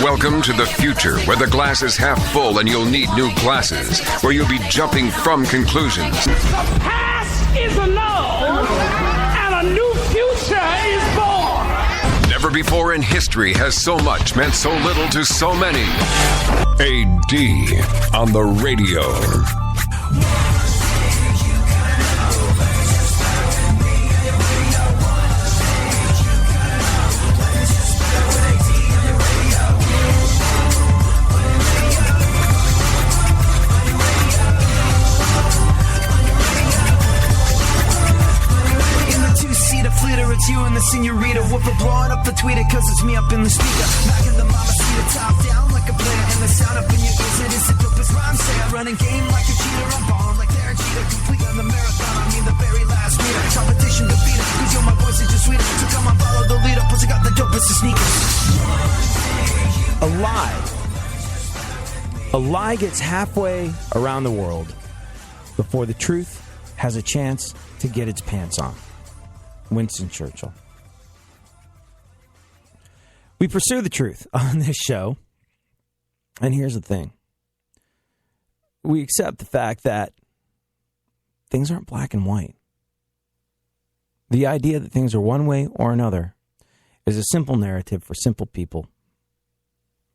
Welcome to the future, where the glass is half full and you'll need new glasses, where you'll be jumping from conclusions. The past is annulled, and a new future is born. Never before in history has so much meant so little to so many. AD on the radio. It's you and the senorita. Woofer blowing up the tweeter, cause it's me up in the speaker. Back in the mama seat, top down like a player. And the sound up in your ears, it is the dopest rhyme. Say I run a game like a cheater. I'm balling like they're a cheater. Complete on the marathon, I mean the very last meter. Competition defeated, cause you're my voice is just sweeter. So come on, follow the leader, plus I got the dopest of sneakers. A lie gets halfway around the world before the truth has a chance to get its pants on. Winston Churchill. We pursue the truth on this show, and here's the thing. We accept the fact that things aren't black and white. The idea that things are one way or another is a simple narrative for simple people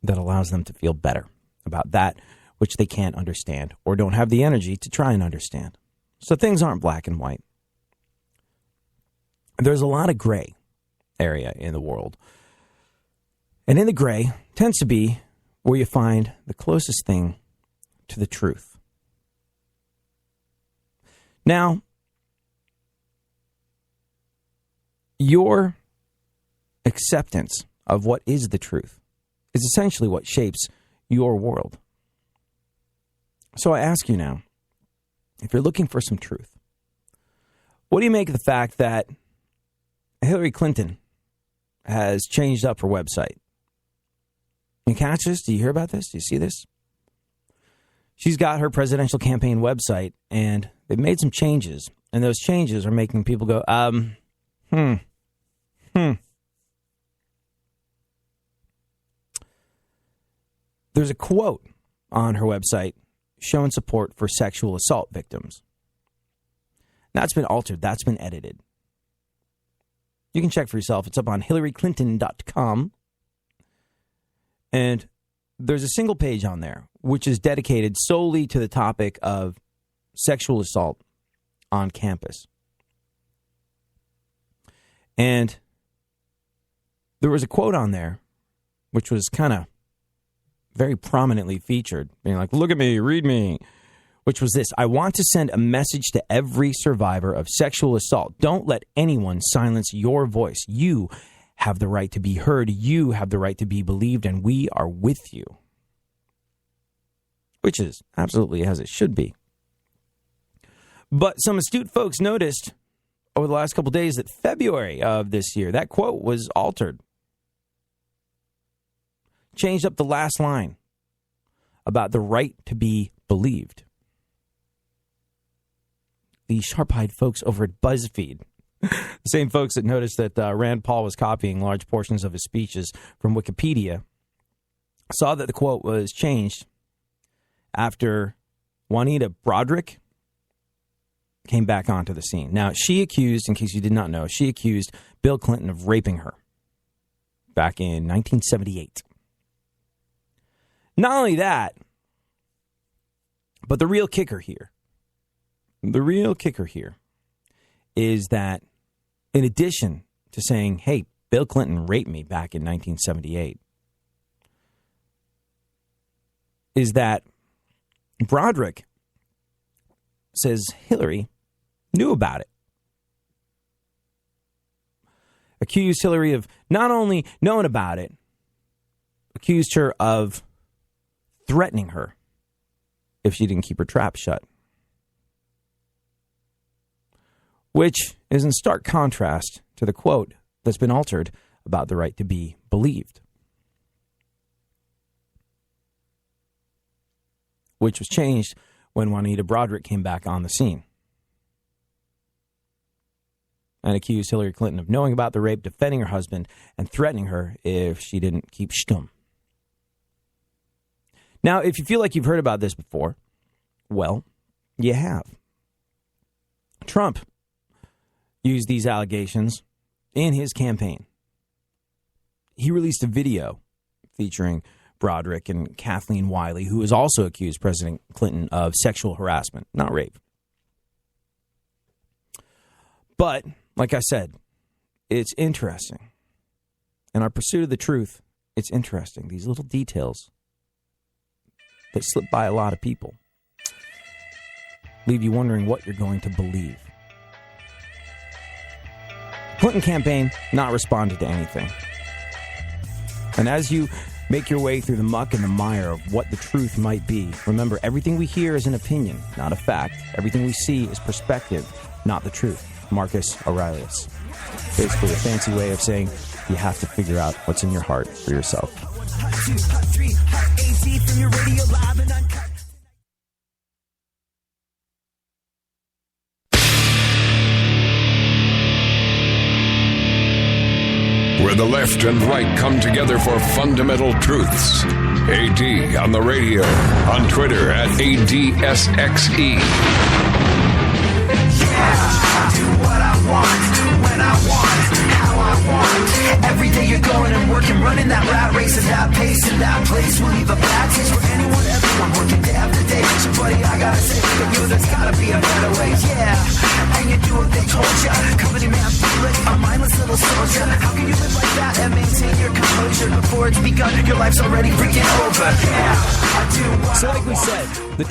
that allows them to feel better about that which they can't understand or don't have the energy to try and understand. So things aren't black and white. There's a lot of gray area in the world. And in the gray tends to be where you find the closest thing to the truth. Now, your acceptance of what is the truth is essentially what shapes your world. So I ask you now, if you're looking for some truth, what do you make of the fact that Hillary Clinton has changed up her website? You catch this? Do you hear about this? Do you see this? She's got her presidential campaign website, and they've made some changes, and those changes are making people go, There's a quote on her website showing support for sexual assault victims. That's been altered. That's been edited. You can check for yourself. It's up on HillaryClinton.com. And there's a single page on there, which is dedicated solely to the topic of sexual assault on campus. And there was a quote on there, which was kind of very prominently featured, being like, look at me, read me, which was this: I want to send a message to every survivor of sexual assault. Don't let anyone silence your voice. You have the right to be heard. You have the right to be believed, and we are with you. Which is absolutely as it should be. But some astute folks noticed over the last couple days that February of this year, that quote was altered. Changed up the last line about the right to be believed. The sharp-eyed folks over at BuzzFeed, the same folks that noticed that Rand Paul was copying large portions of his speeches from Wikipedia, saw that the quote was changed after Juanita Broderick came back onto the scene. Now, she accused, in case you did not know, she accused Bill Clinton of raping her back in 1978. Not only that, but the real kicker here is that in addition to saying, hey, Bill Clinton raped me back in 1978, is that Broderick says Hillary knew about it. Accused Hillary of not only knowing about it, accused her of threatening her if she didn't keep her trap shut. Which is in stark contrast to the quote that's been altered about the right to be believed, which was changed when Juanita Broderick came back on the scene and accused Hillary Clinton of knowing about the rape, defending her husband, and threatening her if she didn't keep shtum. Now, if you feel like you've heard about this before, well, you have. Trump used these allegations in his campaign. He released a video featuring Broderick and Kathleen Wiley, who has also accused President Clinton of sexual harassment, not rape. But, like I said, it's interesting. In our pursuit of the truth, it's interesting. These little details that slip by a lot of people leave you wondering what you're going to believe. Clinton campaign not responded to anything. And as you make your way through the muck and the mire of what the truth might be, remember, everything we hear is an opinion, not a fact. Everything we see is perspective, not the truth. Marcus Aurelius. Basically a fancy way of saying you have to figure out what's in your heart for yourself. Where the left and right come together for fundamental truths. AD on the radio, on Twitter at ADSXE. I do what I want, when I want, how I want. Every day you're going and working, running that rat race at that pace and that place will leave a bad taste for anyone, everyone working day after day. So buddy, I gotta say for you, there's gotta be a better way, yeah. And you do what they told ya, company man, feel it, a mindless little soldier. How can you live like that and maintain your composure before it's begun? Your life's already freaking over, yeah. I do what So like we said, the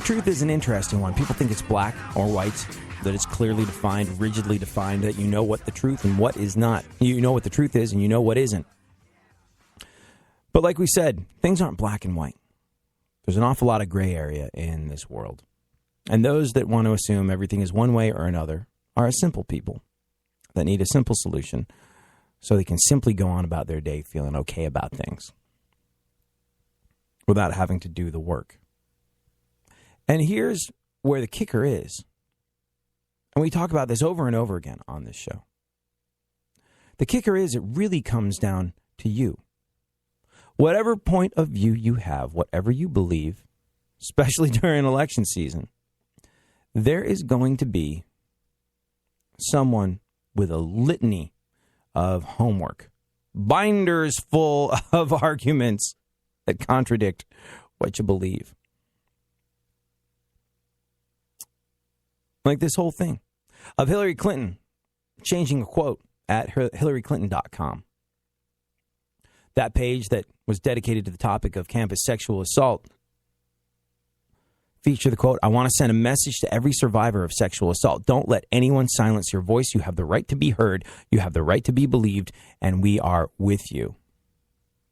truth is an interesting one. People think it's black or white, that it's clearly defined, rigidly defined, that you know what the truth and what is not. You know what the truth is and you know what isn't. But like we said, things aren't black and white. There's an awful lot of gray area in this world. And those that want to assume everything is one way or another are a simple people that need a simple solution so they can simply go on about their day feeling okay about things without having to do the work. And here's where the kicker is. And we talk about this over and over again on this show. The kicker is it really comes down to you. Whatever point of view you have, whatever you believe, especially during election season, there is going to be someone with a litany of homework, binders full of arguments that contradict what you believe. Like this whole thing of Hillary Clinton changing a quote at HillaryClinton.com. That page that was dedicated to the topic of campus sexual assault featured the quote, "I want to send a message to every survivor of sexual assault. Don't let anyone silence your voice. You have the right to be heard. You have the right to be believed, and we are with you."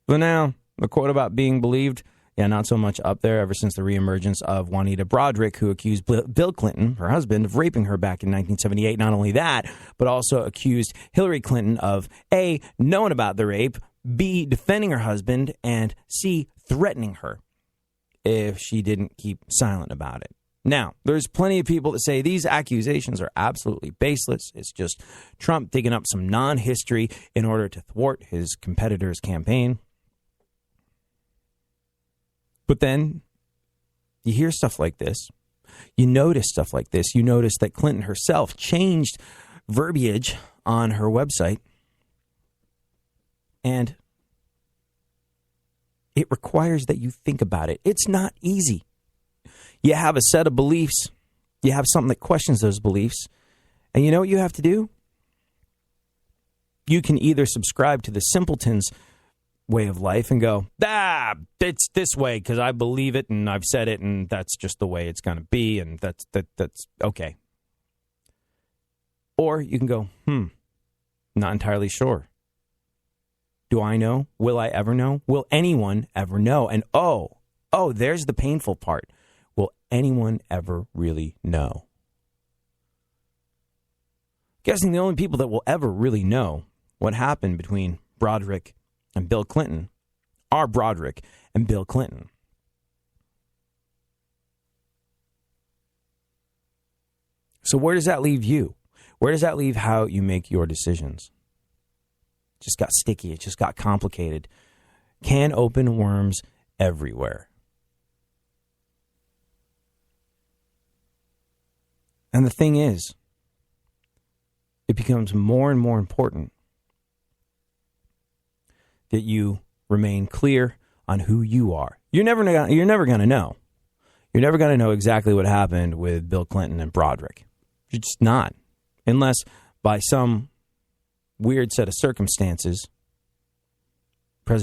So now, the quote about being believed, not so much up there ever since the reemergence of Juanita Broderick, who accused Bill Clinton, her husband, of raping her back in 1978. Not only that, but also accused Hillary Clinton of A, knowing about the rape, B, defending her husband, and C, threatening her if she didn't keep silent about it. Now, there's plenty of people that say these accusations are absolutely baseless. It's just Trump digging up some non-history in order to thwart his competitor's campaign. But then you hear stuff like this. You notice stuff like this. You notice that Clinton herself changed verbiage on her website. And it requires that you think about it. It's not easy. You have a set of beliefs. You have something that questions those beliefs. And you know what you have to do? You can either subscribe to the simpleton's way of life and go, it's this way because I believe it and I've said it and that's just the way it's going to be and that's okay. Or you can go, not entirely sure. Do I know? Will I ever know? Will anyone ever know? And oh, there's the painful part. Will anyone ever really know? Guessing the only people that will ever really know what happened between Broderick and Bill Clinton are Broderick and Bill Clinton. So where does that leave you? Where does that leave how you make your decisions? It just got sticky. It just got complicated. can open worms everywhere. And the thing is, it becomes more and more important that you remain clear on who you are. You're never going to know. You're never going to know exactly what happened with Bill Clinton and Broderick. You're just not. Unless by some weird set of circumstances, former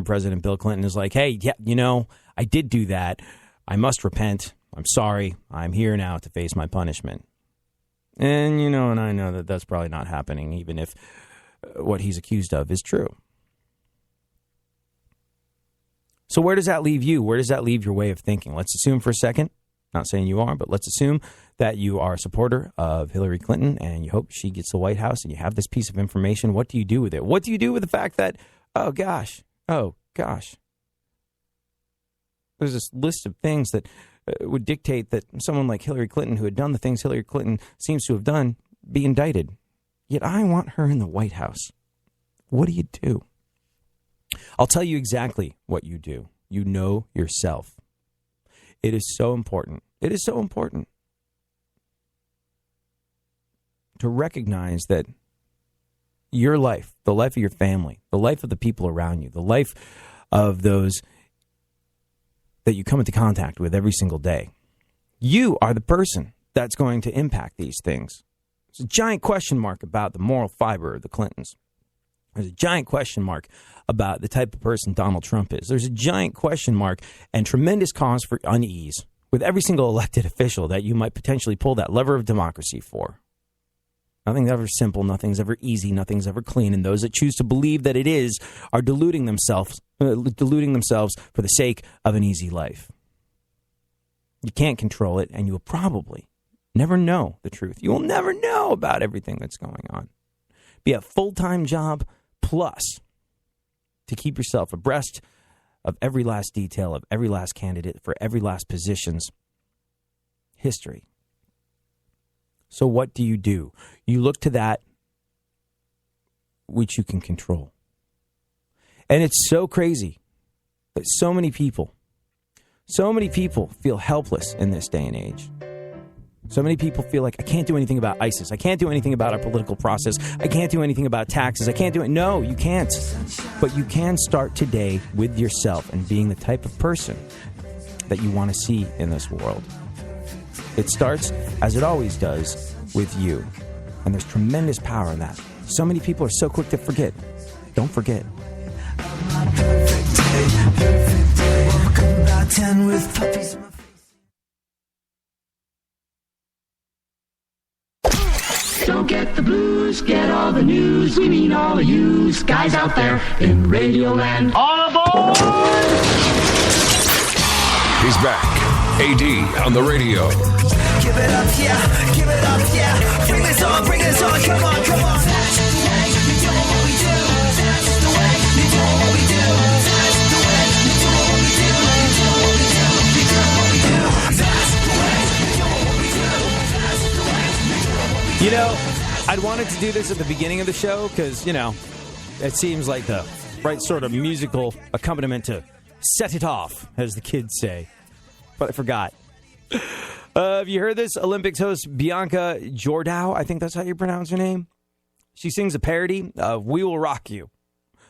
President Bill Clinton is like, hey, yeah, I did do that. I must repent. I'm sorry. I'm here now to face my punishment. And, and I know that that's probably not happening, even if what he's accused of is true. So where does that leave you? Where does that leave your way of thinking? Let's assume for a second, not saying you are, but let's assume that you are a supporter of Hillary Clinton and you hope she gets the White House and you have this piece of information. What do you do with it? What do you do with the fact that, oh gosh, there's this list of things that would dictate that someone like Hillary Clinton, who had done the things Hillary Clinton seems to have done, be indicted. Yet I want her in the White House. What do you do? I'll tell you exactly what you do. You know yourself. It is so important. It is so important to recognize that your life, the life of your family, the life of the people around you, the life of those that you come into contact with every single day, you are the person that's going to impact these things. There's a giant question mark about the moral fiber of the Clintons. There's a giant question mark about the type of person Donald Trump is. There's a giant question mark and tremendous cause for unease with every single elected official that you might potentially pull that lever of democracy for. Nothing's ever simple, nothing's ever easy, nothing's ever clean, and those that choose to believe that it is are deluding themselves for the sake of an easy life. You can't control it, and you will probably never know the truth. You will never know about everything that's going on. Be a full-time job plus to keep yourself abreast of every last detail of every last candidate for every last position's history. So what do? You look to that which you can control. And it's so crazy that so many people feel helpless in this day and age. So many people feel like, I can't do anything about ISIS. I can't do anything about our political process. I can't do anything about taxes. I can't do it. No, you can't. But you can start today with yourself and being the type of person that you want to see in this world. It starts, as it always does, with you. And there's tremendous power in that. So many people are so quick to forget. Don't forget. Don't get the blues, get all the news. We mean all of you guys out there in Radio Land. All aboard! He's back. AD on the radio. Give it up, yeah. Give it up, yeah. Bring this on, come on, come on. That's the way we do what we do. That's the way we do what we do. That's the way we do what we do. We do what we do. We do what we do. That's the way we do what we do. That's the way we do what we do. I'd wanted to do this at the beginning of the show because, it seems like the right sort of musical accompaniment to set it off, as the kids say. But I forgot. Have you heard this? Olympics host Bianca Jordao, I think that's how you pronounce her name. She sings a parody of We Will Rock You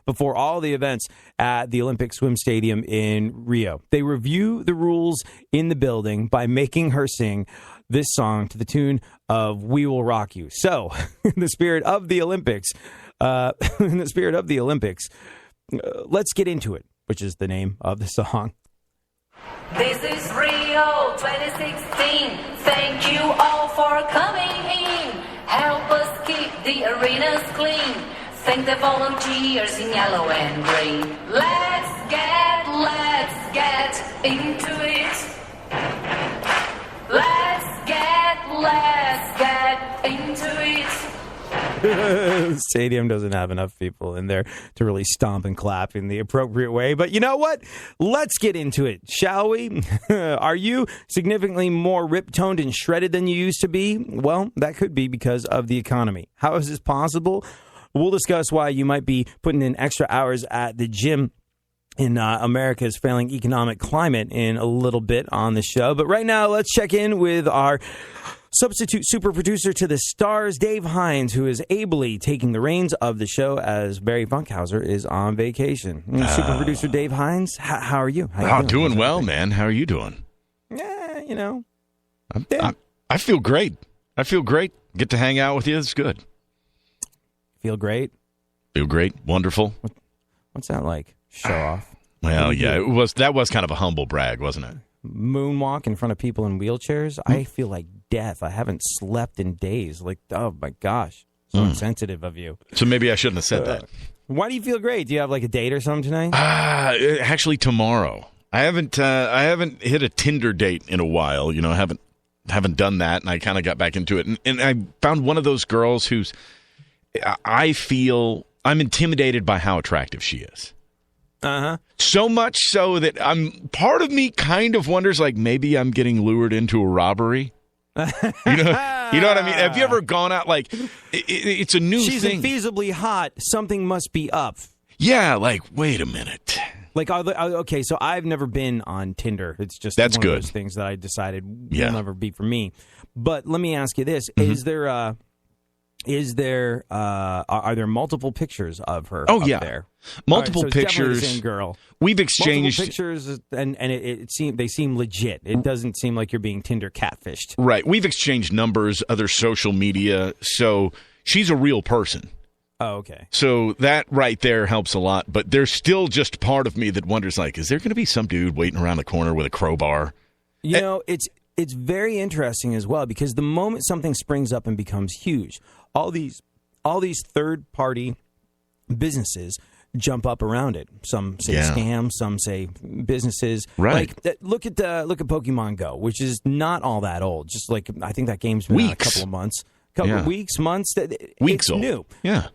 before all the events at the Olympic Swim Stadium in Rio. They review the rules in the building by making her sing this song to the tune of We Will Rock You. So, in the spirit of the Olympics, let's get into it, which is the name of the song. This is Rio 2016. Thank you all for coming in. Help us keep the arenas clean. Thank the volunteers in yellow and green. Let's get into it. Let's get into it. The stadium doesn't have enough people in there to really stomp and clap in the appropriate way. But you know what? Let's get into it, shall we? Are you significantly more rip-toned and shredded than you used to be? Well, that could be because of the economy. How is this possible? We'll discuss why you might be putting in extra hours at the gym in America's failing economic climate in a little bit on the show. But right now, let's check in with our substitute super producer to the stars, Dave Hines, who is ably taking the reins of the show as Barry Funkhauser is on vacation. Super producer Dave Hines, how are you? How doing well, man. How are you doing? Yeah, you know. I feel great. Get to hang out with you. It's good. Feel great? Feel great. Wonderful. What's that like? Show off? Well, yeah, that was kind of a humble brag, wasn't it? Moonwalk in front of people in wheelchairs. I feel like death. I haven't slept in days. Like, oh my gosh, so insensitive of you. So maybe I shouldn't have said that. Why do you feel great? Do you have like a date or something tonight? Actually, tomorrow. I haven't hit a Tinder date in a while. You know, haven't done that, and I kind of got back into it, and I found one of those girls who's. I feel I'm intimidated by how attractive she is. So much so that part of me kind of wonders, like, maybe I'm getting lured into a robbery. You know what I mean? Have you ever gone out, like, it's a new thing. She's infeasibly hot. Something must be up. Yeah, like, wait a minute. Like, okay, so I've never been on Tinder. It's just That's one good. of those things that I decided will never be for me. But let me ask you this. Are there multiple pictures of her up there? Multiple right, so pictures. It's the same girl. We've exchanged multiple pictures, and they seem legit. It doesn't seem like you're being Tinder catfished. Right. We've exchanged numbers, other social media. So she's a real person. Oh, okay. So that right there helps a lot. But there's still just part of me that wonders, like, is there going to be some dude waiting around the corner with a crowbar? You know, it's very interesting as well, because the moment something springs up and becomes huge, all these third-party businesses jump up around it. Some say scam, some say businesses. Right. Like, look at Pokemon Go, which is not all that old. Just like, I think that game's been out a couple of months. Weeks, months. Weeks it's old. New. Yeah.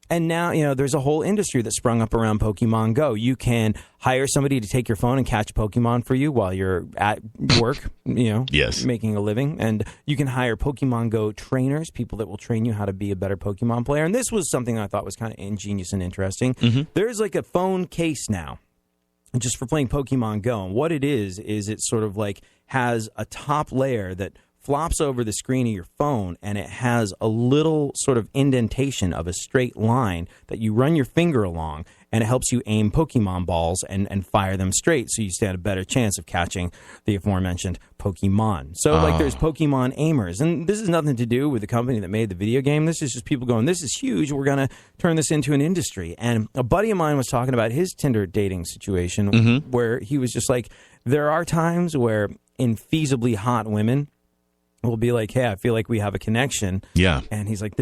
And now, you know, there's a whole industry that sprung up around Pokemon Go. You can hire somebody to take your phone and catch Pokemon for you while you're at work, you know, making a living. And you can hire Pokemon Go trainers, people that will train you how to be a better Pokemon player. And this was something I thought was kind of ingenious and interesting. There's like a phone case now just for playing Pokemon Go. And what it is it sort of like has a top layer that flops over the screen of your phone, and it has a little sort of indentation of a straight line that you run your finger along, and it helps you aim Pokemon balls and fire them straight, so you stand a better chance of catching the aforementioned Pokemon. So, like, there's Pokemon aimers, and this is nothing to do with the company that made the video game. This is just people going, this is huge, we're going to turn this into an industry. And a buddy of mine was talking about his Tinder dating situation, where he was just like, there are times where infeasibly hot women will be like, hey, I feel like we have a connection. Yeah. And he's like,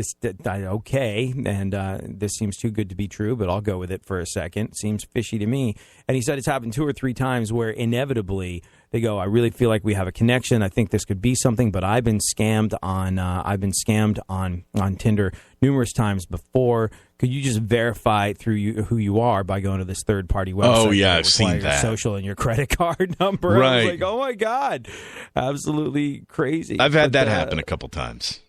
okay. And this seems too good to be true, but I'll go with it for a second. Seems fishy to me. And he said it's happened 2 or 3 times where inevitably they go, I really feel like we have a connection. I think this could be something, but I've been scammed on Tinder numerous times before. Could you just verify through who you are by going to this third-party website? Oh, yeah, I've seen that. Your social and your credit card number. Right. I was like, oh, my God. Absolutely crazy. I've had that happen a couple times.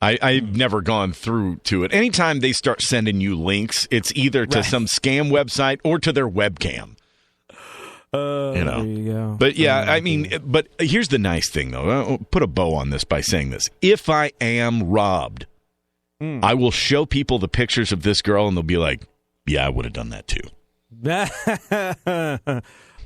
I've never gone through to it. Anytime they start sending you links, it's either to some scam website or to their webcam. You know. There you go. But yeah, I mean, but here's the nice thing, though. I'll put a bow on this by saying this. If I am robbed, I will show people the pictures of this girl, and they'll be like, yeah, I would have done that too.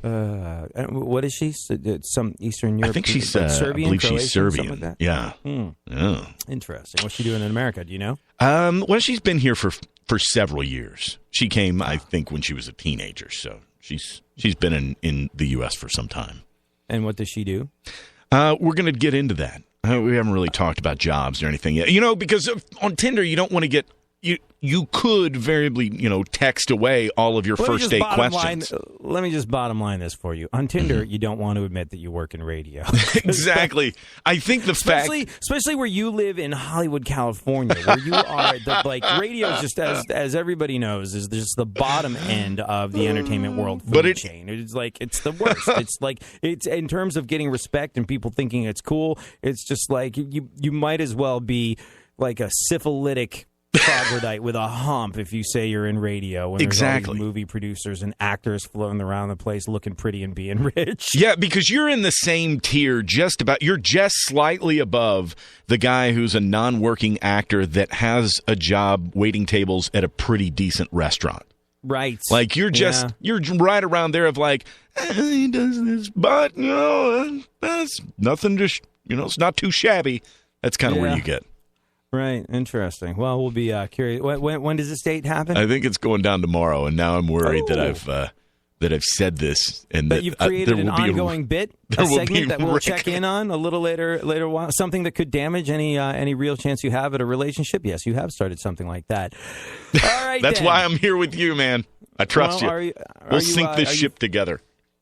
What is she? Some Eastern Europe? I think she's Serbian. I believe Croatian, she's Serbian. Like that? Yeah. Yeah. Interesting. What's she doing in America? Do you know? Well, she's been here for several years. She came, I think, when she was a teenager. So she's been in the U.S. for some time. And what does she do? We're going to get into that. We haven't really talked about jobs or anything yet. You know, because on Tinder, you don't want to get you could variably, text away all of your first date questions. Let me just bottom line this for you. On Tinder, you don't want to admit that you work in radio. Exactly. I think especially where you live in Hollywood, California, where you are, radio is just, as everybody knows, is just the bottom end of the entertainment world food chain. It's like, it's the worst. It's in terms of getting respect and people thinking it's cool, it's just like, you might as well be like a syphilitic troglodyte with a hump if you say you're in radio. When there's all these movie producers and actors floating around the place looking pretty and being rich. Yeah, because you're in the same tier, you're just slightly above the guy who's a non-working actor that has a job waiting tables at a pretty decent restaurant. Right. Like, you're right around there of like, he does this, but, that's nothing to, it's not too shabby. That's kind of where you get. Right. Interesting. Well, we'll be curious. When does this date happen? I think it's going down tomorrow, and now I'm worried that I've said this, and that that you've created an ongoing a segment that we'll check in on a little later while, something that could damage any real chance you have at a relationship. Yes, you have started something like that. All right, that's why I'm here with you, man. I trust you. We'll sink this ship together.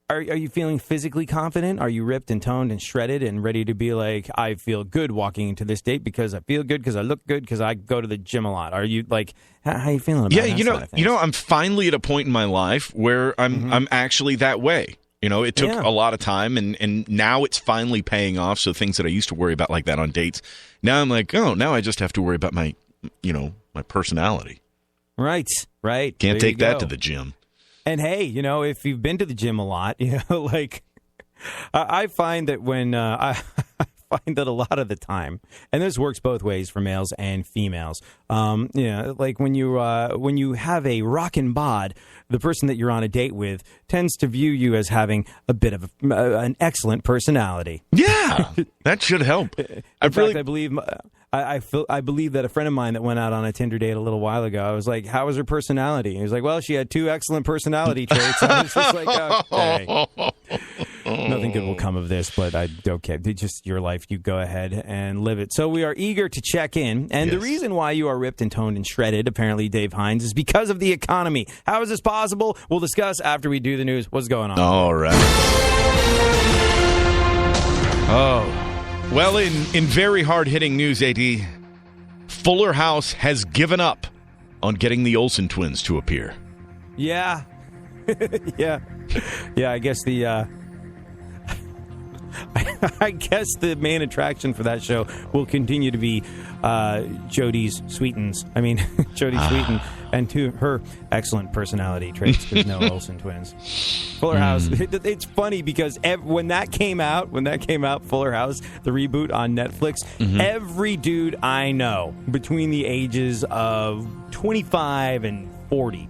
Are you feeling physically confident? Are you ripped and toned and shredded and ready to be like, I feel good walking into this date because I feel good, because I look good, because I go to the gym a lot? Are you like, how are you feeling about that? Yeah, I'm finally at a point in my life where I'm actually that way. It took a lot of time, and now it's finally paying off. So things that I used to worry about like that on dates, now I'm like, now I just have to worry about my personality. Right. Can't take that to the gym. And hey, if you've been to the gym a lot, like I find that when I find that a lot of the time, and this works both ways for males and females. Like when you have a rockin' bod, the person that you're on a date with tends to view you as having a bit of an excellent personality. Yeah, that should help. In fact, I believe. I believe that a friend of mine that went out on a Tinder date a little while ago, I was like, how was her personality? He was like, well, she had 2 excellent personality traits. I was just like, okay. Nothing good will come of this, but I don't care. It's just your life. You go ahead and live it. So we are eager to check in. And the reason why you are ripped and toned and shredded, apparently, Dave Hines, is because of the economy. How is this possible? We'll discuss after we do the news. What's going on? All right. Oh. Well, in very hard-hitting news, AD, Fuller House has given up on getting the Olsen twins to appear. Yeah. Yeah, I guess I guess the main attraction for that show will continue to be Jodie Sweetin and her excellent personality traits. There's no Olsen twins. Fuller House. It's funny because when that came out, Fuller House, the reboot on Netflix, every dude I know between the ages of 25 and 40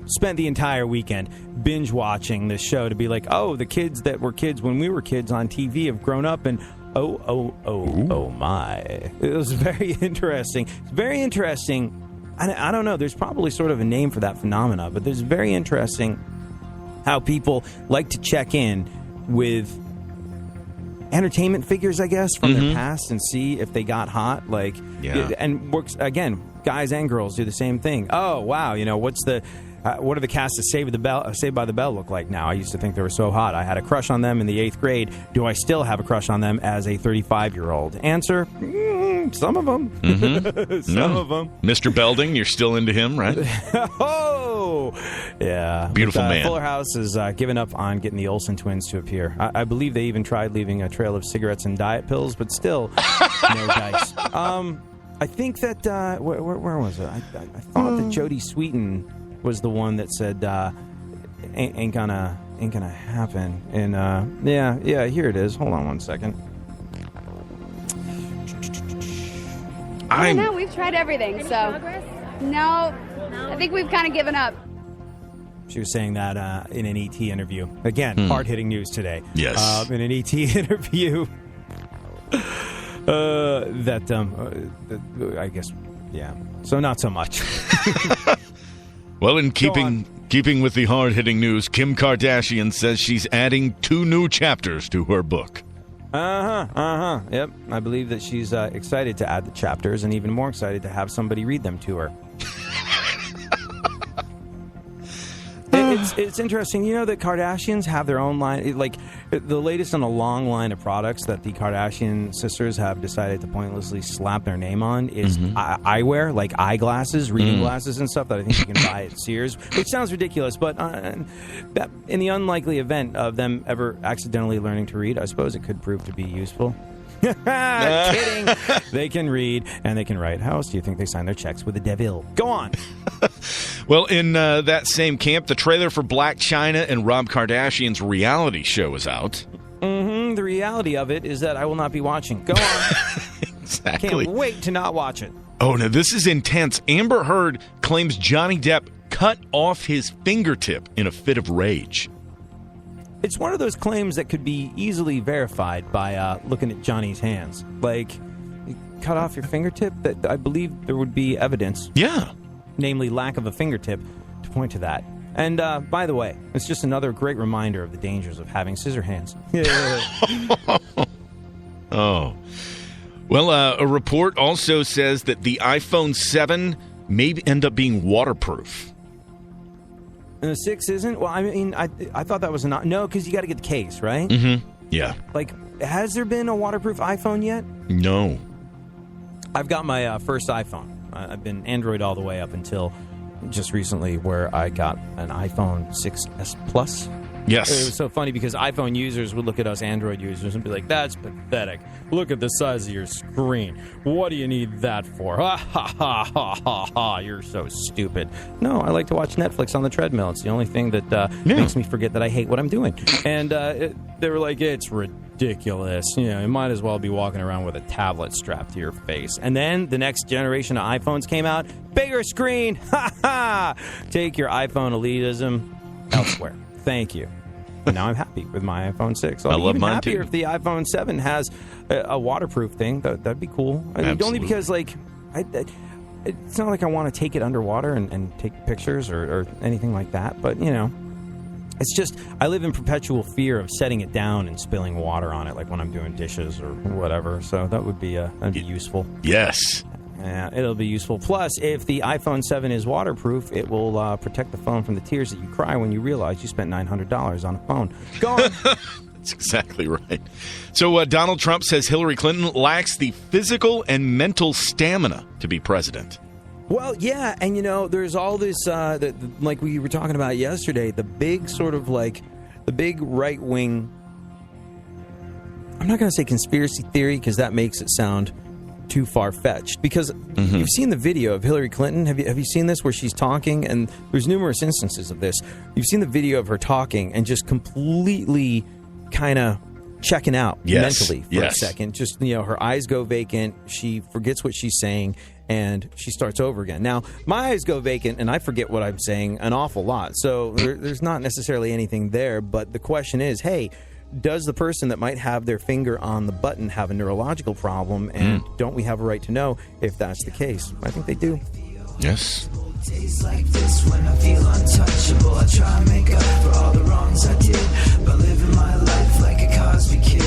spent the entire weekend binge watching this show to be like, oh, the kids that were kids when we were kids on TV have grown up, and oh my. It was very interesting. It's very interesting. I don't know. There's probably sort of a name for that phenomena, but there's very interesting how people like to check in with entertainment figures, I guess, from their past and see if they got hot. And works again. Guys and girls do the same thing. Oh wow, what do the cast of Saved by the Bell look like now? I used to think they were so hot. I had a crush on them in the 8th grade. Do I still have a crush on them as a 35-year-old? Answer: some of them. Some of them. Mr. Belding, you're still into him, right? Oh, yeah. Beautiful man. Fuller House has given up on getting the Olsen twins to appear. I believe they even tried leaving a trail of cigarettes and diet pills, but still, no dice. I think that where was it? I thought that Jodie Sweetin was the one that said ain't gonna happen. And yeah, here it is. Hold on one second. I don't know. We've tried everything. No, I think we've kind of given up. She was saying that in an ET interview. Again, hard-hitting news today. Yes. In an ET interview. I guess, yeah. So not so much. Well, in keeping with the hard-hitting news, Kim Kardashian says she's adding 2 new chapters to her book. Yep. I believe that she's excited to add the chapters and even more excited to have somebody read them to her. It's interesting. You know that Kardashians have their own line, like the latest in a long line of products that the Kardashian sisters have decided to pointlessly slap their name on is eyewear, like eyeglasses, reading glasses and stuff that I think you can buy at Sears, which sounds ridiculous, but in the unlikely event of them ever accidentally learning to read, I suppose it could prove to be useful. Kidding. They can read and they can write. How else do you think they sign their checks with the devil? Go on. Well, in that same camp, the trailer for Black China and Rob Kardashian's reality show is out. Mm-hmm. The reality of it is that I will not be watching. Go on. Exactly. Can't wait to not watch it. Oh, no, this is intense. Amber Heard claims Johnny Depp cut off his fingertip in a fit of rage. It's one of those claims that could be easily verified by looking at Johnny's hands. Like, you cut off your fingertip? That I believe there would be evidence. Yeah. Namely, lack of a fingertip to point to that. And by the way, it's just another great reminder of the dangers of having scissor hands. Oh. Well, a report also says that the iPhone 7 may end up being waterproof. And the 6 isn't? Well, I mean, I thought that was no, because you got to get the case, right? Mm-hmm. Yeah. Like, has there been a waterproof iPhone yet? No. I've got my first iPhone. I've been Android all the way up until just recently, where I got an iPhone 6S Plus. Yes. It was so funny because iPhone users would look at us Android users and be like, that's pathetic. Look at the size of your screen. What do you need that for? Ha ha ha ha ha ha. You're so stupid. No, I like to watch Netflix on the treadmill. It's the only thing that makes me forget that I hate what I'm doing. And they were like, it's ridiculous. You know, you might as well be walking around with a tablet strapped to your face. And then the next generation of iPhones came out. Bigger screen. Ha ha. Take your iPhone elitism elsewhere. Thank you. And now I'm happy with my iPhone 6. I love mine happier too. If the iPhone 7 has a waterproof thing, that'd be cool. Only because, like, it's not like I want to take it underwater and take pictures or anything like that. But, you know, it's just I live in perpetual fear of setting it down and spilling water on it, like when I'm doing dishes or whatever. So that would be that'd be useful. Yes. Yeah, it'll be useful. Plus, if the iPhone 7 is waterproof, it will protect the phone from the tears that you cry when you realize you spent $900 on a phone. Go on. That's exactly right. So Donald Trump says Hillary Clinton lacks the physical and mental stamina to be president. Well, yeah, and you know, there's all this, like we were talking about yesterday, the big sort of like, the big right-wing, I'm not going to say conspiracy theory because that makes it sound too far-fetched, because you've seen the video of Hillary Clinton. Have you seen this where she's talking? And there's numerous instances of this. You've seen the video of her talking and just completely kind of checking out mentally for a second. Just, you know, her eyes go vacant. She forgets what she's saying and she starts over again. Now, my eyes go vacant and I forget what I'm saying an awful lot. So there's not necessarily anything there. But the question is, hey, does the person that might have their finger on the button have a neurological problem? And don't we have a right to know if that's the case? I think they do. Yes. Days like this when I feel untouchable, I try and make up for all the wrongs I did by living my life like a Cosby kid,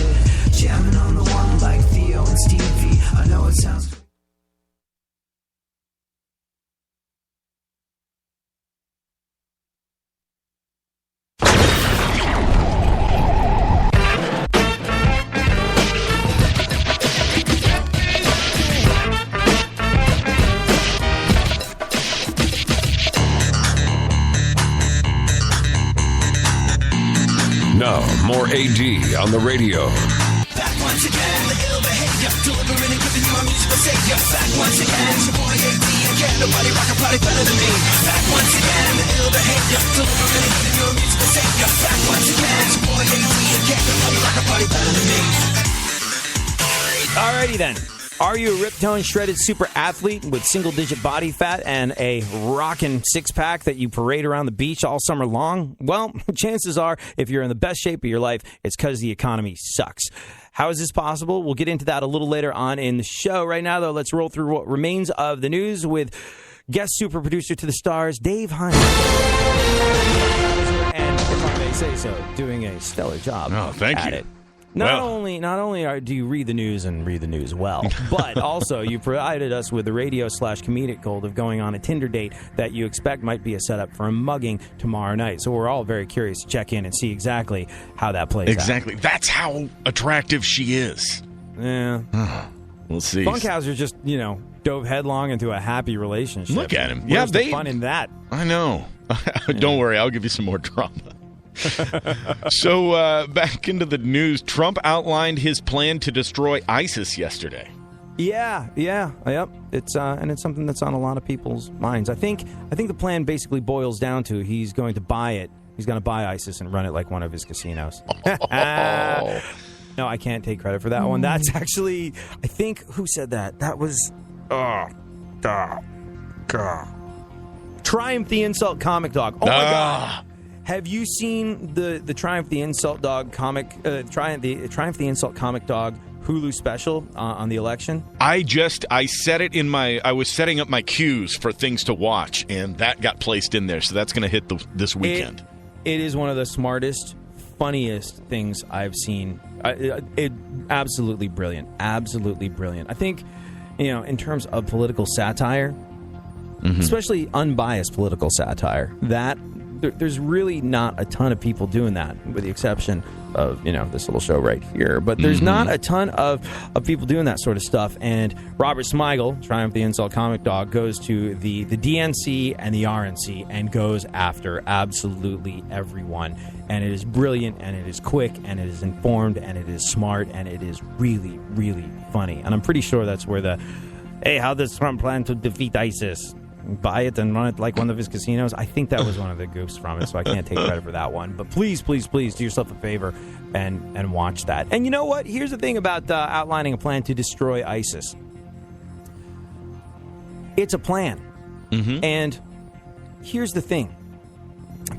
jamming on the one like Theo and Stevie. I know it sounds Now, more AD on the radio. back once again, the ill behavior, delivering and giving you my musical savior. Back once again, it's your boy AD again, nobody rock a party better than me. Back once again, the ill behavior, delivering and giving you a musical savior. Back once again, it's your boy AD again, nobody rock a party better than me. Alrighty then. Are you a ripped-toned, shredded super athlete with single-digit body fat and a rockin' six-pack that you parade around the beach all summer long? Well, chances are, if you're in the best shape of your life, it's because the economy sucks. How is this possible? We'll get into that a little later on in the show. Right now, though, let's roll through what remains of the news with guest super producer to the stars, Dave Hines. And if I may say so, doing a stellar job thank you. it. Not only do you read the news and read the news well, but also you provided us with the radio/comedic gold of going on a Tinder date that you expect might be a setup for a mugging tomorrow night. So we're all very curious to check in and see exactly how that plays out. Exactly. That's how attractive she is. Yeah. We'll see. Funkhauser just, dove headlong into a happy relationship. Look at him. Where's the fun in that? I know. Don't worry. I'll give you some more drama. So back into the news. Trump outlined his plan to destroy ISIS yesterday. Yep. It's something that's on a lot of people's minds. I think the plan basically boils down to he's going to buy it. He's going to buy ISIS and run it like one of his casinos. No, I can't take credit for that one. That's actually, I think, who said that? That was Triumph the Insult Comic Dog. Oh my God! Have you seen the Triumph the Insult Dog comic? Triumph the Insult Comic Dog Hulu special on the election? I set it in I was setting up my queues for things to watch, and that got placed in there. So that's going to hit this weekend. It is one of the smartest, funniest things I've seen. Absolutely brilliant. Absolutely brilliant. I think, in terms of political satire, especially unbiased political satire, that there's really not a ton of people doing that, with the exception of, this little show right here. But there's not a ton of people doing that sort of stuff. And Robert Smigel, Triumph the Insult Comic Dog, goes to the DNC and the RNC and goes after absolutely everyone. And it is brilliant, and it is quick, and it is informed, and it is smart, and it is really, really funny. And I'm pretty sure that's where how does Trump plan to defeat ISIS? Buy it and run it like one of his casinos. I think that was one of the goofs from it, so I can't take credit for that one. But please, please, please do yourself a favor and watch that. And you know what? Here's the thing about outlining a plan to destroy ISIS. It's a plan. And here's the thing.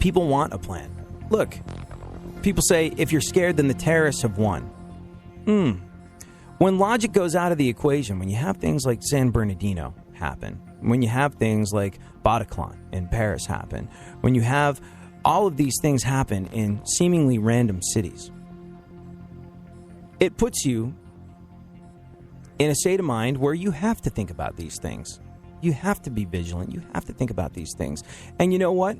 People want a plan. Look, people say, if you're scared, then the terrorists have won. When logic goes out of the equation, when you have things like San Bernardino happen, when you have things like Bataclan in Paris happen, when you have all of these things happen in seemingly random cities, it puts you in a state of mind where you have to think about these things. You have to be vigilant. You have to think about these things. And you know what?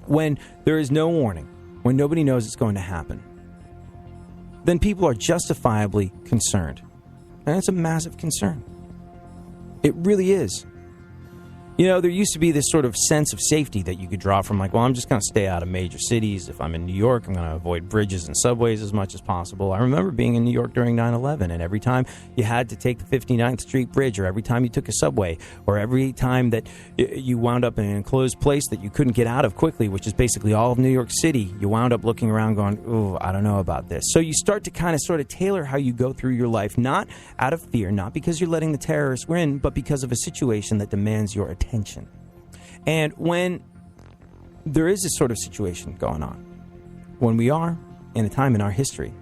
When there is no warning, when nobody knows it's going to happen, then people are justifiably concerned. And that's a massive concern. It really is. There used to be this sort of sense of safety that you could draw from, like, well, I'm just going to stay out of major cities. If I'm in New York, I'm going to avoid bridges and subways as much as possible. I remember being in New York during 9/11, and every time you had to take the 59th Street Bridge, or every time you took a subway, or every time that you wound up in an enclosed place that you couldn't get out of quickly, which is basically all of New York City, you wound up looking around going, oh, I don't know about this. So you start to sort of tailor how you go through your life, not out of fear, not because you're letting the terrorists win, but because of a situation that demands your attention. And when there is this sort of situation going on, when we are in a time in our history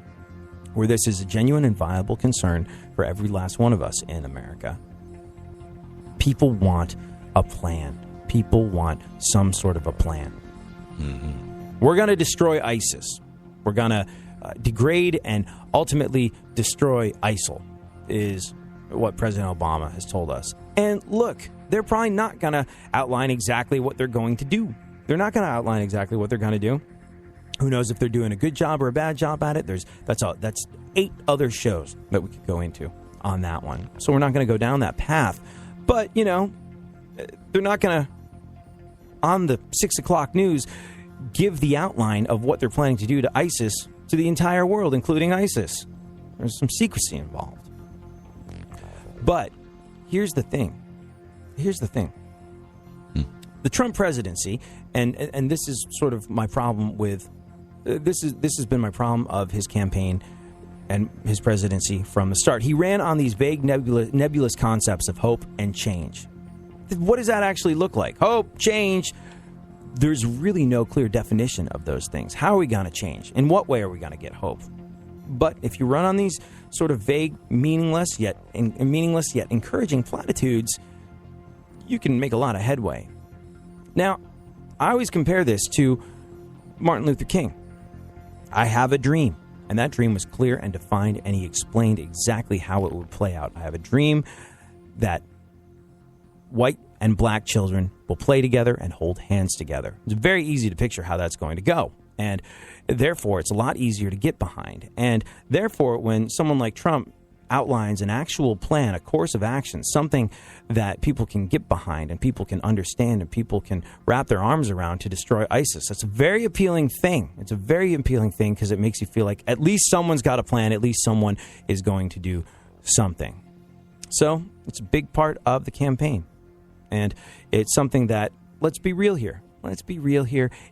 where this is a genuine and viable concern for every last one of us in America, people want a plan. People want some sort of a plan. We're going to destroy ISIS. We're going to degrade and ultimately destroy ISIL, is what President Obama has told us. And look, they're probably not going to outline exactly what they're going to do. They're not going to outline exactly what they're going to do. Who knows if they're doing a good job or a bad job at it? That's 8 other shows that we could go into on that one. So we're not going to go down that path. But, they're not going to, on the 6 o'clock news, give the outline of what they're planning to do to ISIS to the entire world, including ISIS. There's some secrecy involved. But here's the thing. The Trump presidency, and this is sort of my problem with this has been my problem of his campaign and his presidency from the start. He ran on these vague, nebulous concepts of hope and change. What does that actually look like? Hope, change. There's really no clear definition of those things. How are we going to change? In what way are we going to get hope? But if you run on these sort of vague, meaningless yet encouraging platitudes, you can make a lot of headway. Now, I always compare this to Martin Luther King. I have a dream, and that dream was clear and defined, and he explained exactly how it would play out. I have a dream that white and black children will play together and hold hands together. It's very easy to picture how that's going to go, and therefore it's a lot easier to get behind. And therefore, when someone like Trump outlines an actual plan, a course of action, something that people can get behind and people can understand and people can wrap their arms around to destroy ISIS. That's a very appealing thing. It's a very appealing thing because it makes you feel like at least someone's got a plan, at least someone is going to do something. So it's a big part of the campaign. And it's something that, let's be real here.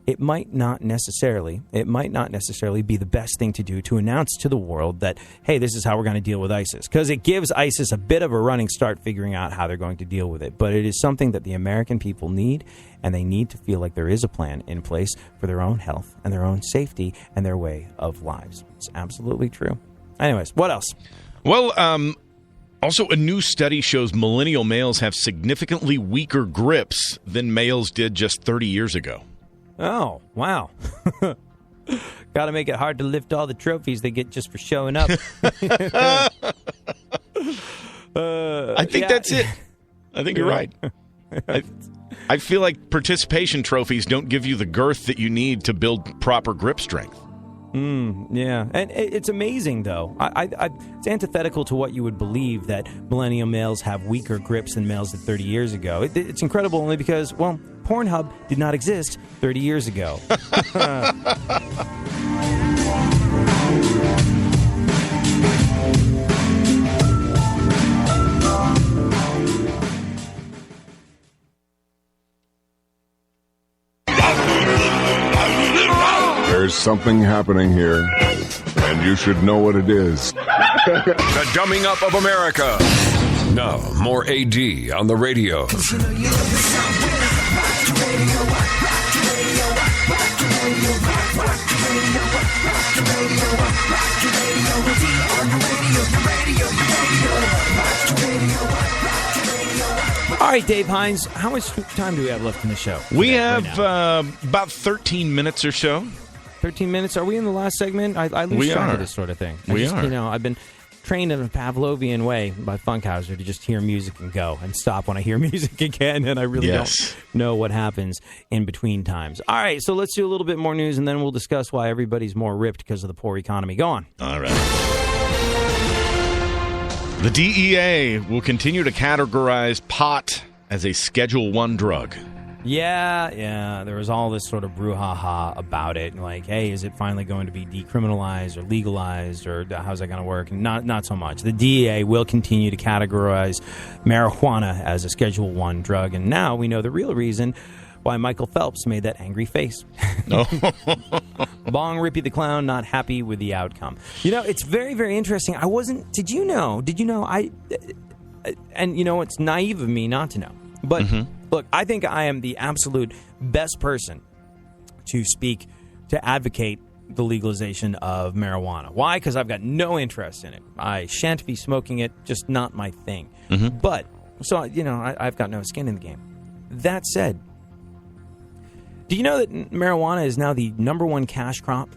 It might not necessarily be the best thing to do to announce to the world that, hey, this is how we're going to deal with ISIS. Because it gives ISIS a bit of a running start figuring out how they're going to deal with it. But it is something that the American people need, and they need to feel like there is a plan in place for their own health and their own safety and their way of lives. It's absolutely true. Anyways, what else? Well, also, a new study shows millennial males have significantly weaker grips than males did just 30 years ago. Oh, wow. Got to make it hard to lift all the trophies they get just for showing up. I think that's it. I think you're right. I feel like participation trophies don't give you the girth that you need to build proper grip strength. Yeah, and it's amazing, though. It's antithetical to what you would believe that millennial males have weaker grips than males did 30 years ago. It's incredible only because, well, Pornhub did not exist 30 years ago. There's something happening here, and you should know what it is. The Dumbing Up of America. Now, more AD on the radio. All right, Dave Hines, how much time do we have left in the show? We have about 13 minutes or so. 13 minutes. Are we in the last segment? I lose track of this sort of thing. We are. You know, I've been trained in a Pavlovian way by Funkhauser to just hear music and go and stop when I hear music again, and I really don't know what happens in between times. All right, so let's do a little bit more news, and then we'll discuss why everybody's more ripped because of the poor economy. Go on. All right. The DEA will continue to categorize pot as a Schedule I drug. Yeah, there was all this sort of brouhaha about it. Like, hey, is it finally going to be decriminalized or legalized, or how's that going to work? And not so much. The DEA will continue to categorize marijuana as a Schedule I drug, and now we know the real reason why Michael Phelps made that angry face. Bong Rippy the Clown, not happy with the outcome. You know, it's very, very interesting. Did you know, and you know, it's naive of me not to know, but look, I think I am the absolute best person to speak, to advocate the legalization of marijuana. Why? Because I've got no interest in it. I shan't be smoking it, just not my thing. But, so, you know, I've got no skin in the game. That said, do you know that marijuana is now the #1 cash crop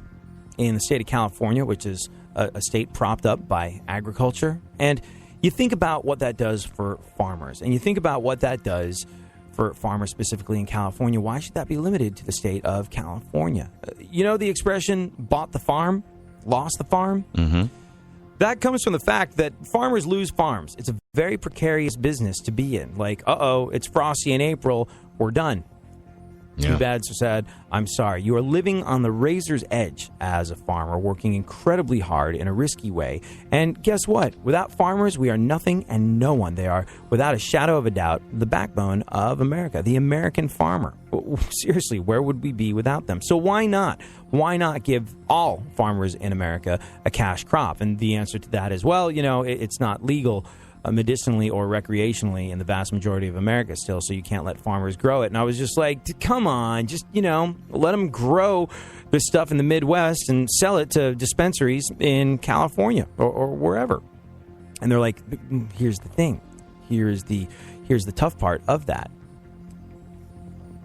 in the state of California, which is a state propped up by agriculture? And you think about what that does for farmers, and you think about what that does for farmers specifically in California. Why should that be limited to the state of California? You know the expression, bought the farm, lost the farm? That comes from the fact that farmers lose farms. It's a very precarious business to be in. Like, it's frosty in April, we're done. Too bad, so sad. I'm sorry. You are living on the razor's edge as a farmer, working incredibly hard in a risky way. And guess what? Without farmers, we are nothing and no one. They are, without a shadow of a doubt, the backbone of America, the American farmer. Seriously, where would we be without them? So why not? Why not give all farmers in America a cash crop? And the answer to that is, well, you know, it's not legal medicinally or recreationally in the vast majority of America still, so you can't let farmers grow it. And I was just like, come on, just, you know, let them grow this stuff in the Midwest and sell it to dispensaries in California or wherever. And they're like, here's the thing. Here's the tough part of that.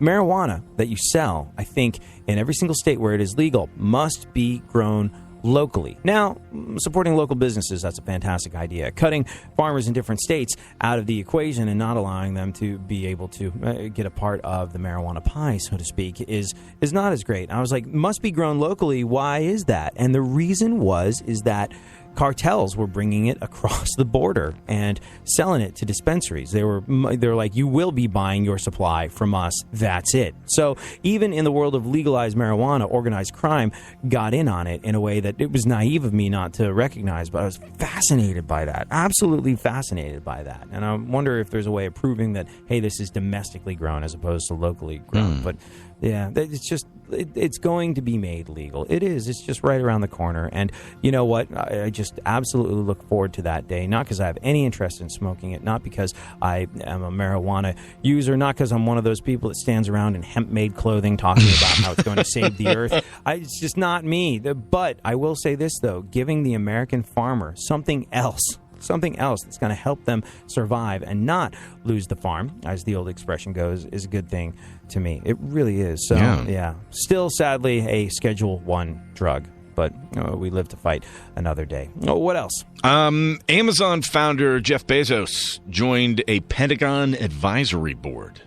Marijuana that you sell, I think, in every single state where it is legal, must be grown locally. Now, supporting local businesses, that's a fantastic idea. Cutting farmers in different states out of the equation and not allowing them to be able to get a part of the marijuana pie, so to speak, is not as great. I was like, must be grown locally. Why is that? And the reason is that cartels were bringing it across the border and selling it to dispensaries. They're like, you will be buying your supply from us. That's it. So even in the world of legalized marijuana, organized crime got in on it in a way that it was naive of me not to recognize. But I was fascinated by that. Absolutely fascinated by that. And I wonder if there's a way of proving that, hey, this is domestically grown as opposed to locally grown. But yeah, it's just, it's going to be made legal. It is. It's just right around the corner. And you know what? I just absolutely look forward to that day. Not because I have any interest in smoking it. Not because I am a marijuana user. Not because I'm one of those people that stands around in hemp-made clothing talking about how it's going to save the earth. It's just not me. But I will say this, though. Giving the American farmer something else that's going to help them survive and not lose the farm, as the old expression goes, is a good thing to me. It really is. So, yeah. Still, sadly, a Schedule 1 drug. But we live to fight another day. Oh, what else? Amazon founder Jeff Bezos joined a Pentagon advisory board.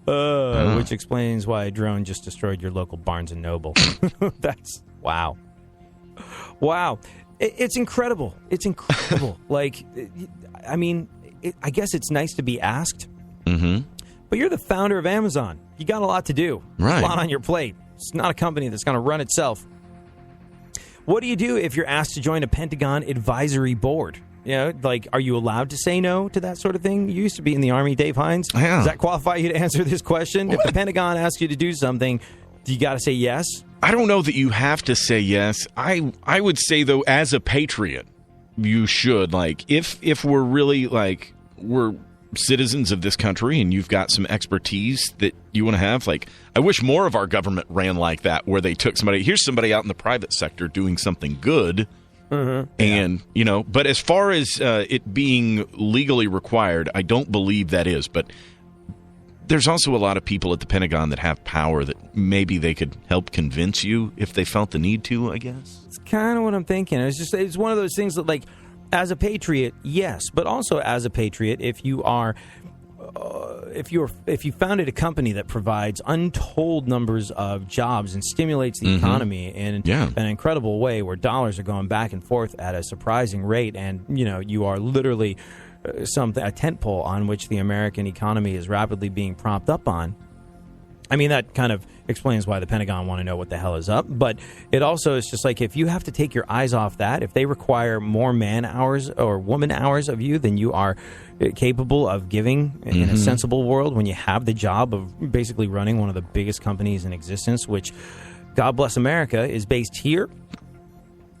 Which explains why a drone just destroyed your local Barnes & Noble. That's, wow. Wow. It's incredible. It's incredible. Like, I mean, I guess it's nice to be asked. Mm-hmm. But you're the founder of Amazon. You got a lot to do. Right. A lot on your plate. It's not a company that's going to run itself. What do you do if you're asked to join a Pentagon advisory board? You know, like, are you allowed to say no to that sort of thing? You used to be in the Army, Dave Hines. Yeah. Does that qualify you to answer this question? What? If the Pentagon asks you to do something, do you got to say yes? I don't know that you have to say yes. I would say, though, as a patriot, you should. Like, if we're really, like, we're citizens of this country and you've got some expertise that you want to have, like, I wish more of our government ran like that, where they took here's somebody out in the private sector doing something good. Mm-hmm. And, you know, but as far as it being legally required, I don't believe that is. But there's also a lot of people at the Pentagon that have power that maybe they could help convince you if they felt the need to, I guess. It's kind of what I'm thinking. It's one of those things that, like, as a patriot, yes, but also as a patriot, if you founded a company that provides untold numbers of jobs and stimulates the economy in an incredible way, where dollars are going back and forth at a surprising rate, and you know you are literally a tentpole on which the American economy is rapidly being propped up on. I mean, that kind of explains why the Pentagon want to know what the hell is up. But it also is just like, if you have to take your eyes off that, if they require more man hours or woman hours of you than you are capable of giving in a sensible world, when you have the job of basically running one of the biggest companies in existence, which, God bless America, is based here,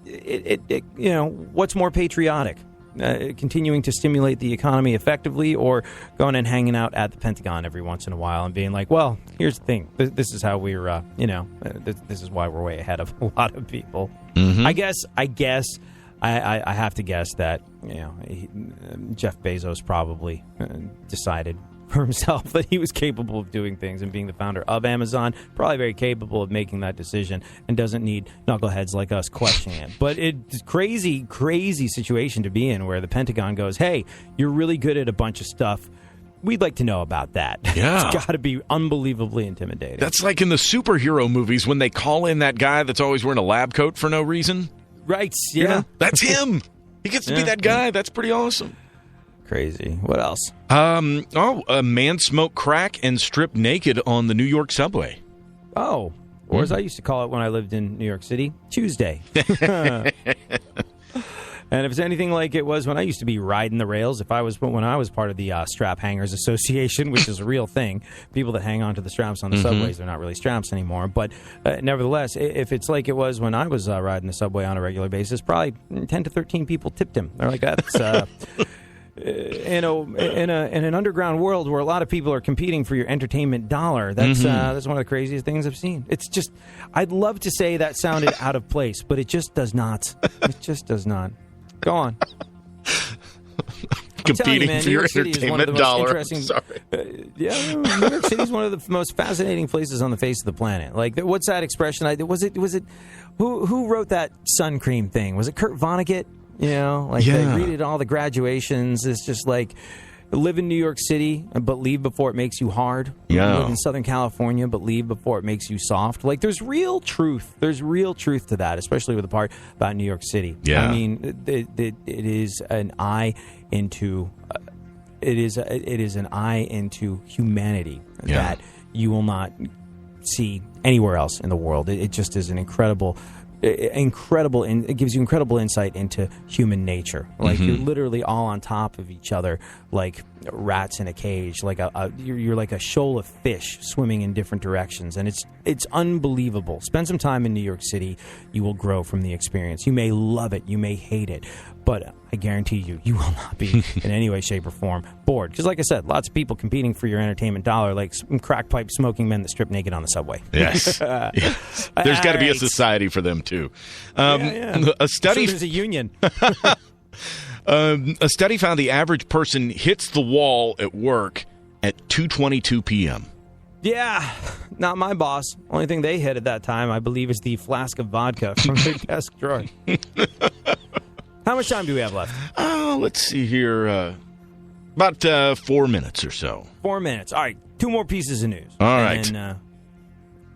you know, what's more patriotic? Continuing to stimulate the economy effectively, or going and hanging out at the Pentagon every once in a while and being like, well, here's the thing. This is how we're, this is why we're way ahead of a lot of people. Mm-hmm. I guess I have to guess that, you know, Jeff Bezos probably decided for himself that he was capable of doing things, and being the founder of Amazon, probably very capable of making that decision, and doesn't need knuckleheads like us questioning it. But it's crazy situation to be in, where the Pentagon goes, hey, you're really good at a bunch of stuff. We'd like to know about that. Yeah. It's got to be unbelievably intimidating. That's like in the superhero movies when they call in that guy that's always wearing a lab coat for no reason. Right, yeah. You know, that's him. He gets to be that guy. That's pretty awesome. Crazy. What else? A man smoked crack and stripped naked on the New York subway. Oh, or as I used to call it when I lived in New York City, Tuesday. And if it's anything like it was when I used to be riding the rails, when I was part of the Strap Hangers Association, which is a real thing, people that hang on to the straps on the subways, they're not really straps anymore. But nevertheless, if it's like it was when I was riding the subway on a regular basis, probably 10 to 13 people tipped him. They're like, that's... in an underground world where a lot of people are competing for your entertainment dollar, that's one of the craziest things I've seen. It's just, I'd love to say that sounded out of place, but it just does not. It just does not. Go on. Competing for your entertainment dollar. New York City is one of the most fascinating places on the face of the planet. Like, what's that expression? Was it who wrote that sun cream thing? Was it Kurt Vonnegut? You know, like they read it all the graduations. It's just like, Live in New York City, but leave before it makes you hard. Yeah. Live in Southern California, but leave before it makes you soft. Like, there's real truth. There's real truth to that, especially with the part about New York City. Yeah. I mean, it is an eye into it is an eye into humanity that you will not see anywhere else in the world. It just is an incredible, and it gives you incredible insight into human nature. Like you're literally all on top of each other, like rats in a cage. Like you're like a shoal of fish swimming in different directions, and it's unbelievable. Spend some time in New York City; you will grow from the experience. You may love it, you may hate it, but I guarantee you will not be in any way, shape, or form bored. Because, like I said, lots of people competing for your entertainment dollar, like some crack pipe smoking men that strip naked on the subway. Yes. Yes. There's got to be a society for them, too. A study. So there's a union. A study found the average person hits the wall at work at 2:22 p.m. Yeah, not my boss. Only thing they hit at that time, I believe, is the flask of vodka from their desk drawer. How much time do we have left? Let's see here. About 4 minutes or so. 4 minutes. All right, 2 more pieces of news. All right. Then,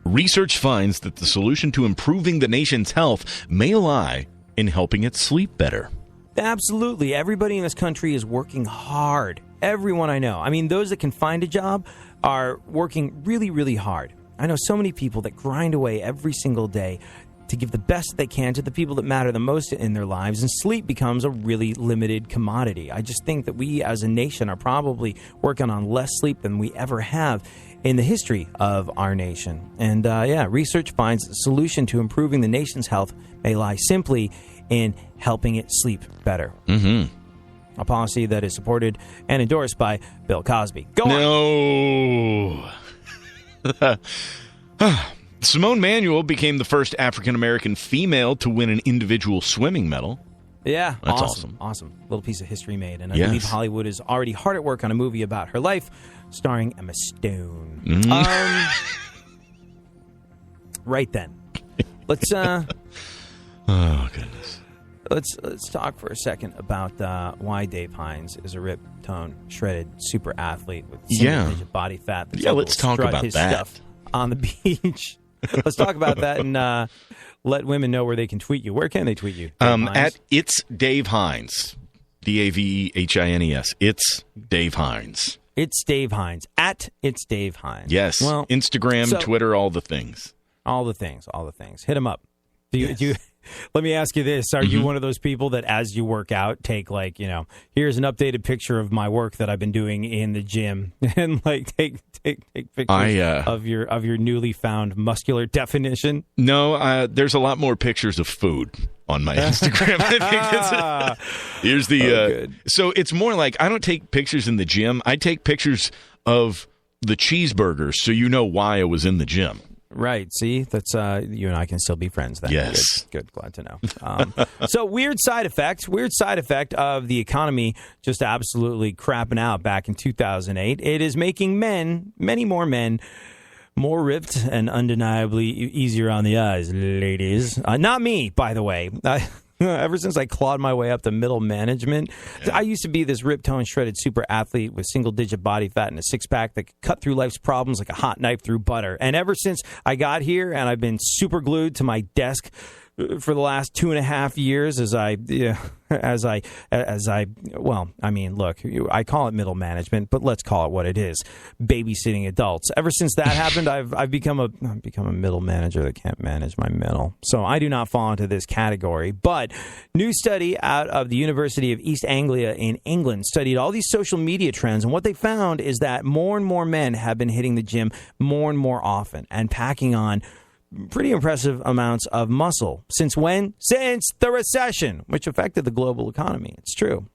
research finds that the solution to improving the nation's health may lie in helping it sleep better. Absolutely. Everybody in this country is working hard. Everyone I know. I mean, those that can find a job are working really, really hard. I know so many people that grind away every single day to give the best they can to the people that matter the most in their lives, and sleep becomes a really limited commodity. I just think that we as a nation are probably working on less sleep than we ever have in the history of our nation. And research finds the solution to improving the nation's health may lie simply in helping it sleep better. A policy that is supported and endorsed by Bill Cosby. Go on. No. Simone Manuel became the first African-American female to win an individual swimming medal. Yeah. That's awesome. Awesome. Little piece of history made. And I believe Hollywood is already hard at work on a movie about her life starring Emma Stone. Right then. Let's oh, goodness. Let's talk for a second about why Dave Hines is a ripped-toned, shredded super athlete with single-digit body fat. Let's talk about his that. Stuff on the beach. Let's talk about that and let women know where they can tweet you. Where can they tweet you? At It's Dave Hines. DAVEHINES. It's Dave Hines. It's Dave Hines. At It's Dave Hines. Yes. Well, Instagram, Twitter, all the things. All the things. Hit him up. Do you let me ask you this. Are you one of those people that as you work out, take here's an updated picture of my work that I've been doing in the gym and take pictures of your newly found muscular definition? No, there's a lot more pictures of food on my Instagram. I think here's the so it's more like I don't take pictures in the gym. I take pictures of the cheeseburgers so you know why I was in the gym. Right. See, that's you and I can still be friends then. Yes. Good. Glad to know. So weird side effect of the economy just absolutely crapping out back in 2008. It is making many more men, more ripped and undeniably easier on the eyes, ladies. Not me, by the way. Ever since I clawed my way up to middle management, I used to be this ripped-toned, shredded super athlete with single-digit body fat and a six-pack that could cut through life's problems like a hot knife through butter. And ever since I got here, and I've been super glued to my desk for the last 2.5 years I call it middle management, but let's call it what it is, babysitting adults. Ever since that happened, I've become a middle manager that can't manage my middle. So I do not fall into this category. But new study out of the University of East Anglia in England studied all these social media trends, and what they found is that more and more men have been hitting the gym more and more often and packing on pretty impressive amounts of muscle. Since when? Since the recession, which affected the global economy. It's true.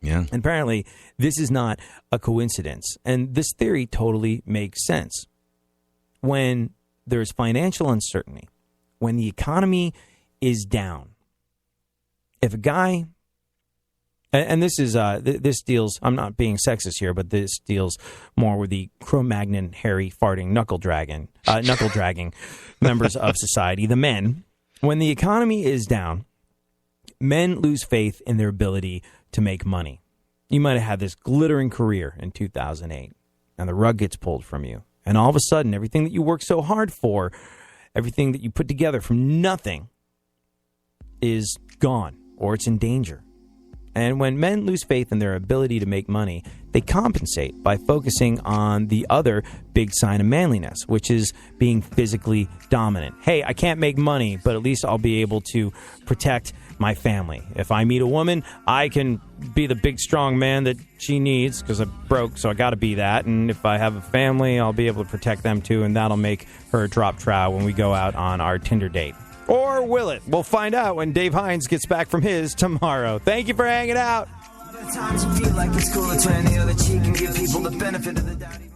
Yeah. And apparently, this is not a coincidence. And this theory totally makes sense. When there's financial uncertainty, when the economy is down, if a guy, and this is this deals, I'm not being sexist here, but this deals more with the Cro-Magnon, hairy, farting, knuckle dragging members of society, the men. When the economy is down, men lose faith in their ability to make money. You might have had this glittering career in 2008, and the rug gets pulled from you. And all of a sudden, everything that you worked so hard for, everything that you put together from nothing is gone, or it's in danger. And when men lose faith in their ability to make money, they compensate by focusing on the other big sign of manliness, which is being physically dominant. Hey, I can't make money, but at least I'll be able to protect my family. If I meet a woman, I can be the big, strong man that she needs because I'm broke, so I got to be that. And if I have a family, I'll be able to protect them too, and that'll make her drop trow when we go out on our Tinder date. Or will it? We'll find out when Dave Hines gets back from his tomorrow. Thank you for hanging out. Times you feel like it's cool to turn the other cheek and give people the benefit of the doubt.